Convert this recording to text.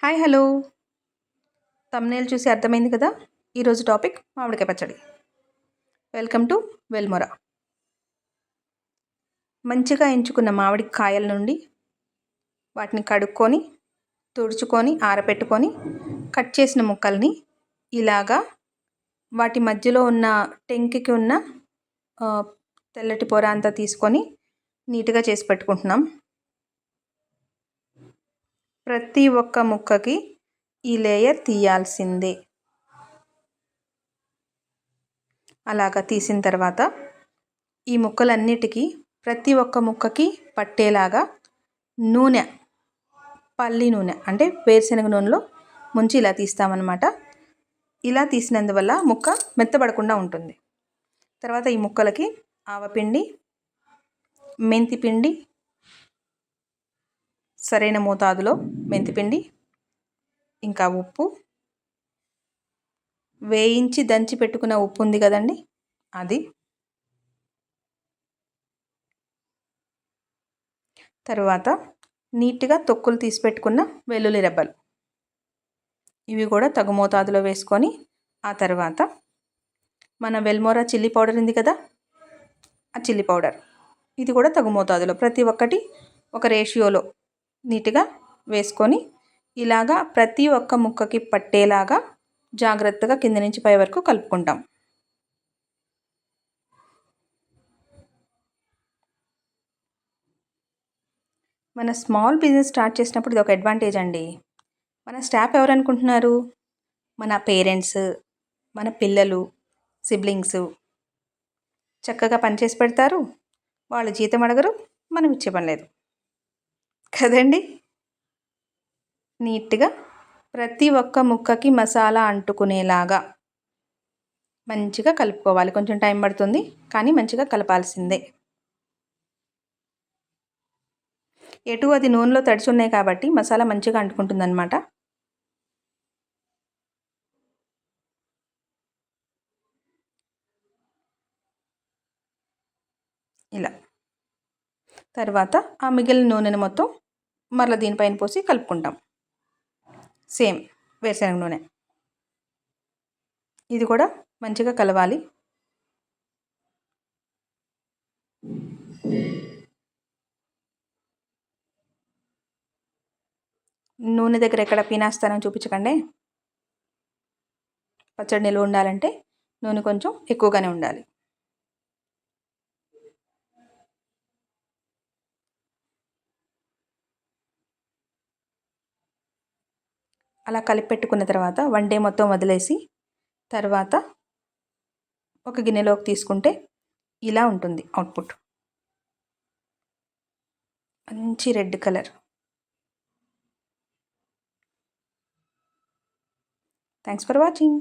Hi hello. Thumbnail చూసి అర్థమైంది కదా. ఈరోజు టాపిక్ మామిడికాయ పచ్చడి. వెల్కమ్ టు వెల్మొరా. మంచిగా ఎంచుకున్న మామిడి కాయల నుండి వాటిని కడుక్కొని తుడుచుకొని ఆరబెట్టుకొని కట్ చేసిన ముక్కల్ని ఇలాగా వాటి మధ్యలో ఉన్న టెంకికి ఉన్న తెల్లటి పొర అంతా తీసుకొని నీట్గా చేసి పెట్టుకుంటున్నాం. ప్రతి ఒక్క ముక్కకి ఈ లేయర్ తీయాల్సిందే. అలాగా తీసిన తర్వాత ఈ ముక్కలన్నిటికీ ప్రతి ఒక్క ముక్కకి పట్టేలాగా నూనె, పల్లి నూనె అంటే వేరుశనగ నూనెలో ముంచి ఇలా తీస్తామన్నమాట. ఇలా తీసినందువల్ల ముక్క మెత్తబడకుండా ఉంటుంది. తర్వాత ఈ ముక్కలకి ఆవపిండి, మెంతిపిండి, సరైన మోతాదులో మెంతిపిండి, ఇంకా ఉప్పు, వేయించి దంచి పెట్టుకున్న ఉప్పు ఉంది కదండి అది, తర్వాత నీట్గా తొక్కులు తీసి పెట్టుకున్న వెల్లుల్లి రెబ్బలు, ఇవి కూడా తగు మోతాదులో వేసుకొని ఆ తర్వాత మన వెల్మొరా చిల్లీ పౌడర్ ఉంది కదా, ఆ చిల్లీ పౌడర్ ఇది కూడా తగు మోతాదులో ప్రతి ఒక్కటి ఒక రేషియోలో నీట్గా వేసుకొని ఇలాగా ప్రతి ఒక్క ముక్కకి పట్టేలాగా జాగ్రత్తగా కింద నుంచి పై వరకు కలుపుకుంటాం. మన స్మాల్ బిజినెస్ స్టార్ట్ చేసినప్పుడు ఇది ఒక అడ్వాంటేజ్ అండి. మన స్టాఫ్ ఎవరు అనుకుంటున్నారు? మన పేరెంట్స్, మన పిల్లలు, సిబ్లింగ్స్ చక్కగా పనిచేసి పెడతారు. వాళ్ళు జీతం అడగరు, మనం ఇచ్చే పని లేదు కదండి. నీట్గా ప్రతి ఒక్క ముక్కకి మసాలా అంటుకునేలాగా మంచిగా కలుపుకోవాలి. కొంచెం టైం పడుతుంది కానీ మంచిగా కలపాల్సిందే. ఎటు అది నూనెలో తడిచి ఉన్నాయి కాబట్టి మసాలా మంచిగా అంటుకుంటుందన్నమాట. ఇలా తర్వాత ఆ మిగిలిన నూనెను మొత్తం మరలా దీనిపైన పోసి కలుపుకుంటాం. సేమ్ వేరుశనగ నూనె, ఇది కూడా మంచిగా కలవాలి. నూనె దగ్గర ఎక్కడ పీనాస్తానని చూపించకండి. పచ్చడి నిల్వ ఉండాలంటే నూనె కొంచెం ఎక్కువగానే ఉండాలి. అలా కలిపి పెట్టుకున్న తర్వాత 1 డే మొత్తం వదిలేసి తర్వాత ఒక గిన్నెలోకి తీసుకుంటే ఇలా ఉంటుంది అవుట్పుట్. మంచి red colour. Thanks for watching.